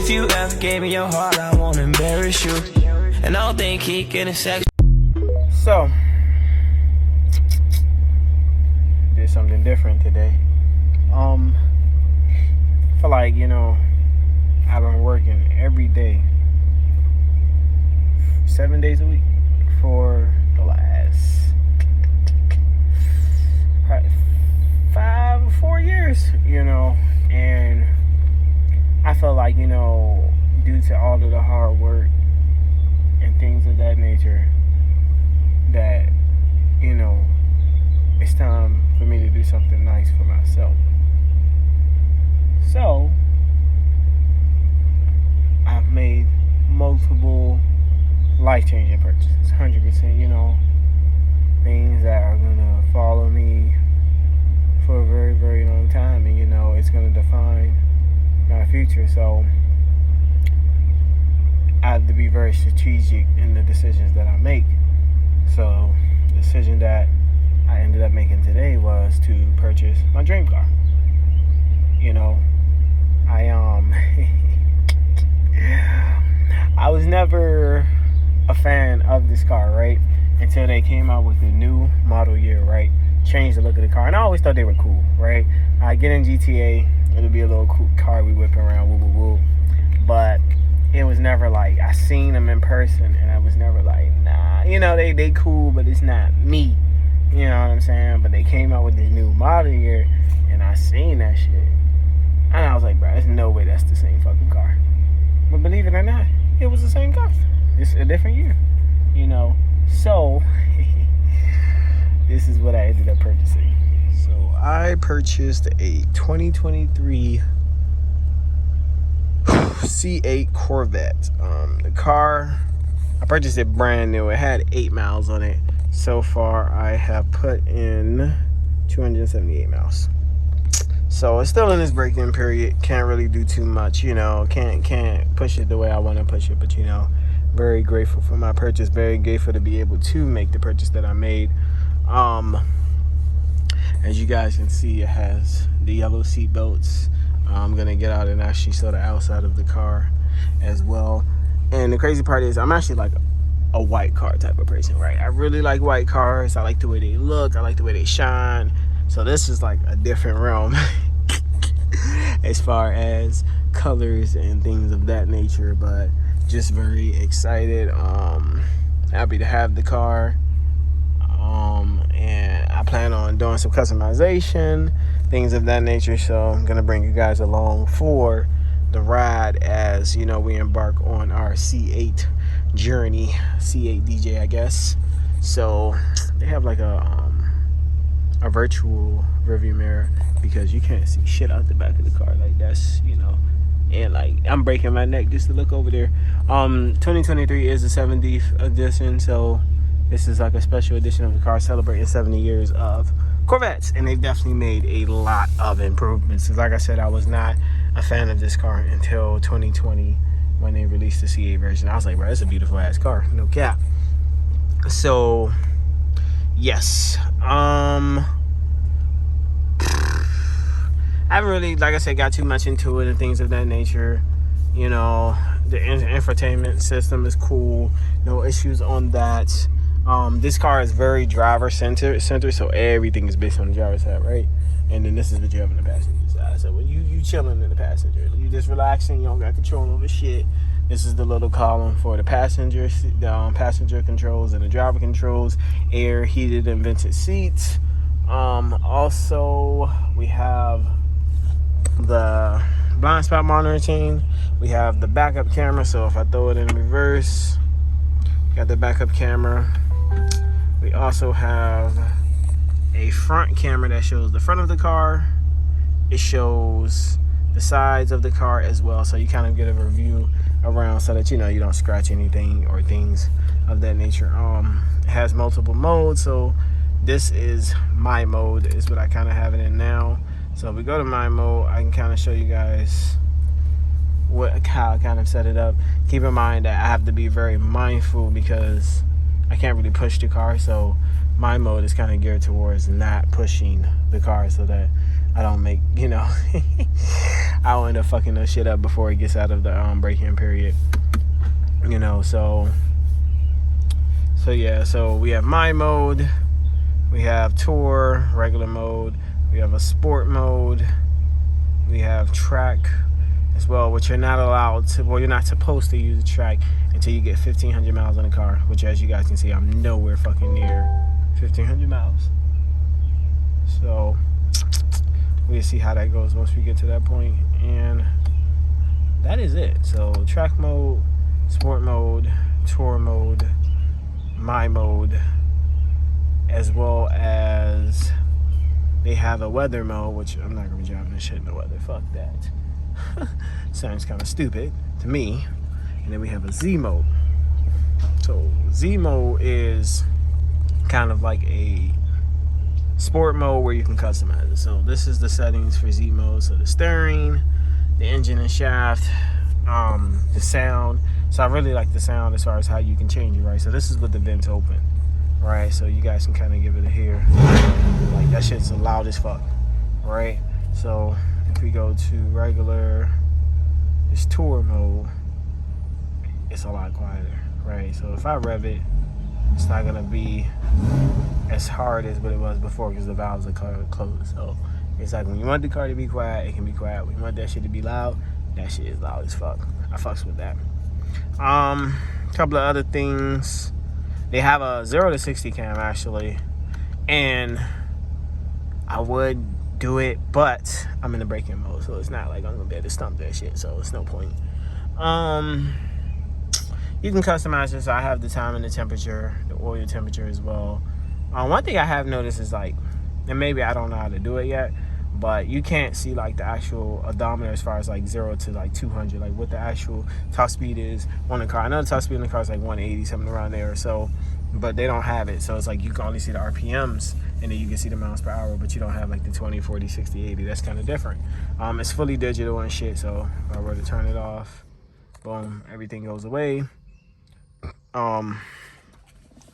if you ever gave me your heart, I won't embarrass you. And I don't think he getting sex. So, did something different today. I feel like, I've been working every day, 7 days a week for the last 4 years, and I feel like, due to all of the hard work and things of that nature, that, it's time for me to do something nice for myself. So, I've made multiple life-changing purchases, 100%, things that are going to follow me for a very, very long time, and, it's going to define my future. So, I have to be very strategic in the decisions that I make. So, the decision that I ended up making today was to purchase my dream car. I was never a fan of this car, right? Until they came out with the new model year, right? Changed the look of the car. And I always thought they were cool, right? I get in GTA, it'll be a little cool car we whip around, woo woo woo. But it was never like, I seen them in person and I was never like, nah, they cool, but it's not me. You know what I'm saying? But they came out with this new model year and I seen that shit. And I was like, bro, there's no way that's the same fucking car. But believe it or not, it was the same car. It's a different year, So, this is what I ended up purchasing. So, I purchased a 2023 C8 Corvette. The car, I purchased it brand new. It had 8 miles on it. So far, I have put in 278 miles. So it's still in this break-in period. Can't really do too much, Can't push it the way I want to push it. But, very grateful for my purchase. Very grateful to be able to make the purchase that I made. As you guys can see, it has the yellow seat belts. I'm going to get out and actually show the outside of the car as well. And the crazy part is I'm actually like a white car type of person, right? I really like white cars. I like the way they look. I like the way they shine. So this is like a different realm as far as colors and things of that nature, but just very excited. Happy to have the car. And I plan on doing some customization, things of that nature. So I'm gonna bring you guys along for the ride as we embark on our C8 journey, C8 DJ, I guess. So they have like a virtual rearview mirror because you can't see shit out the back of the car. Like that's and like I'm breaking my neck just to look over there. 2023 is the 70th edition, so this is like a special edition of the car celebrating 70 years of Corvettes, and they've definitely made a lot of improvements. Because like I said, I was not a fan of this car until 2020 when they released the C8 version. I was like, bro, it's a beautiful ass car, no cap. So yes, I haven't really, like I said, got too much into it and things of that nature. The infotainment system is cool, no issues on that. This car is very driver centered, so everything is based on the driver's side, right? And then this is the driver and the passenger side. So when you chilling in the passenger, you just relaxing, you don't got control over shit. This is the little column for the passenger controls and the driver controls, air, heated, and vented seats. Also, we have the blind spot monitoring. We have the backup camera, so if I throw it in reverse, got the backup camera. We also have a front camera that shows the front of the car. It shows the sides of the car as well, so you kind of get a review around so that you don't scratch anything or things of that nature. It has multiple modes, so this is my mode is what I kind of have it in now. So if we go to my mode, I can kind of show you guys how I kind of set it up. Keep in mind that I have to be very mindful because I can't really push the car, so my mode is kind of geared towards not pushing the car so that I don't make, you know, I don't end up fucking no shit up before it gets out of the break-in period. You know, so yeah, so we have my mode, we have tour, regular mode, we have a sport mode, we have track as well, which you're not allowed to, well, you're not supposed to use the track until you get 1,500 miles on the car, which, as you guys can see, I'm nowhere fucking near 1,500 miles. So we'll see how that goes once we get to that point, and that is it. So track mode, sport mode, tour mode, my mode, as well as they have a weather mode, which I'm not gonna be driving this shit in the weather. Fuck that. Sounds kind of stupid to me. And then we have a Z mode. So Z mode is kind of like a sport mode where you can customize it. So this is the settings for Z mode. So the steering, the engine and shaft, the sound. So I really like the sound as far as how you can change it, right? So this is with the vents open, right? So you guys can kind of give it a hear. Like, that shit's loud as fuck, right? So if we go to regular, this tour mode, it's a lot quieter, right? So if I rev it, it's not gonna be as hard as what it was before because the valves are closed. So it's like when you want the car to be quiet, it can be quiet. When you want that shit to be loud, that shit is loud as fuck. I fucks with that. Couple of other things. They have a 0 to 60 cam actually, and I would do it, but I'm in the braking mode, so it's not like I'm gonna be able to stump that shit. So it's no point. You can customize this. So I have the time and the temperature, the oil temperature as well. One thing I have noticed is like, and maybe I don't know how to do it yet, but you can't see like the actual odometer as far as like 0 to like 200, like what the actual top speed is on the car. I know the top speed on the car is like 180, something around there or so, but they don't have it. So it's like you can only see the RPMs and then you can see the miles per hour, but you don't have like the 20, 40, 60, 80. That's kind of different. It's fully digital and shit. So if I were to turn it off, boom, everything goes away.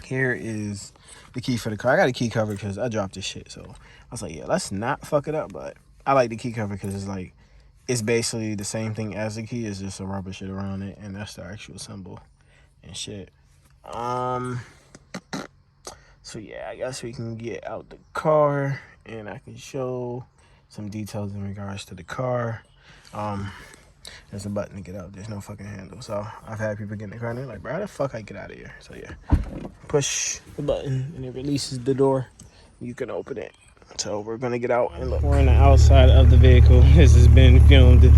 Here is the key for the car. I got a key cover because I dropped this shit, so I was like, yeah, let's not fuck it up. But I like the key cover because it's like, it's basically the same thing as the key. It's just a rubber shit around it, and that's the actual symbol and shit. So yeah, I guess we can get out the car and I can show some details in regards to the car. There's a button to get out. There's no fucking handle. So I've had people get in the car and they're like, bro, how the fuck I get out of here? So yeah, push the button and it releases the door. You can open it. So we're gonna get out and look. We're on the outside of the vehicle. This has been filmed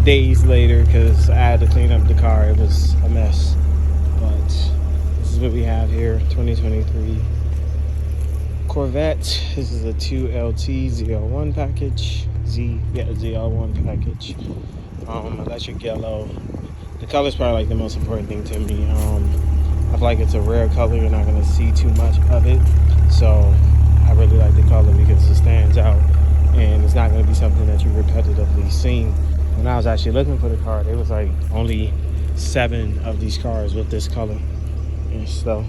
days later because I had to clean up the car. It was a mess. But this is what we have here, 2023 Corvette. This is a 2LT ZL1 package. ZL1 package. Electric yellow. The color is probably like the most important thing to me. I feel like it's a rare color. You're not going to see too much of it. So I really like the color because it stands out and it's not going to be something that you repetitively seen. When I was actually looking for the car, there was like only 7 of these cars with this color. And so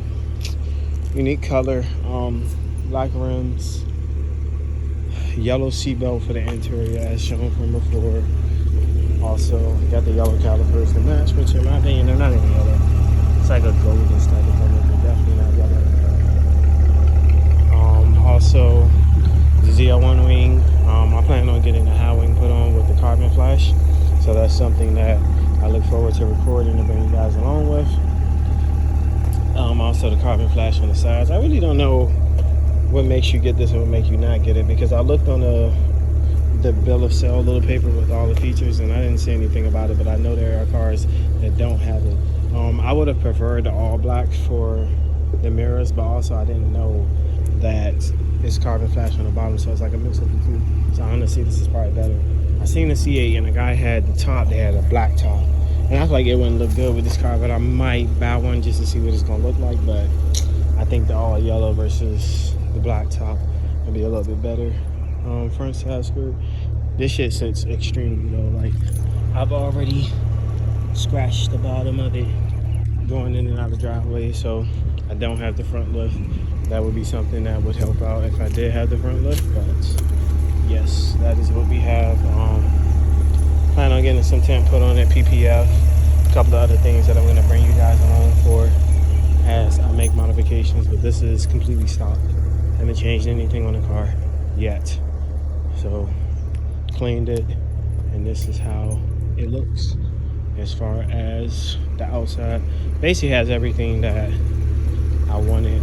unique color, black rims, yellow seatbelt for the interior as shown from before. Also got the yellow calipers to match, which in my opinion they're not even yellow. It's like a golden type of color, but definitely not yellow. Also the ZL1 wing, I plan on getting a high wing put on with the carbon flash, so that's something that I look forward to recording and bring you guys along with. Also the carbon flash on the sides. I really don't know what makes you get this and what makes you not get it, because I looked on the bill of sale little paper with all the features and I didn't see anything about it, but I know there are cars that don't have it. I would have preferred the all black for the mirrors, but also I didn't know that it's carbon flash on the bottom, so it's like a mix of the two. So honestly, this is probably better. I seen the C8 and the guy had the top, they had a black top, and I feel like it wouldn't look good with this car, but I might buy one just to see what it's gonna look like. But I think the all yellow versus the black top would be a little bit better. Front side skirt, this shit sits extremely low. Like, I've already scratched the bottom of it going in and out of the driveway, so I don't have the front lift. That would be something that would help out if I did have the front lift, but yes, that is what we have. Plan on getting some tint put on at PPF. A couple of other things that I'm going to bring you guys along for as I make modifications, but this is completely stock. I haven't changed anything on the car yet. So cleaned it, and this is how it looks as far as the outside. Basically has everything that I wanted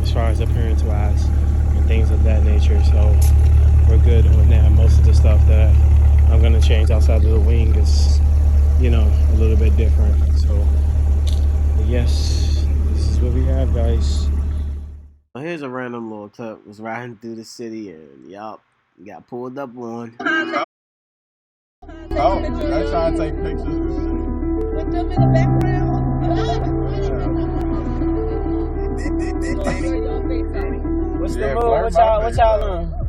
as far as appearance wise and things of that nature. So we're good on that. Most of the stuff that I'm going to change outside of the wing is, you know, a little bit different. So yes, this is what we have, guys. Here's a random little tip. Was riding through the city and yup, got pulled up on. Oh, they're trying to take pictures and shit. With them in the background? What's the Yeah, move? blur What my y'all face on? out.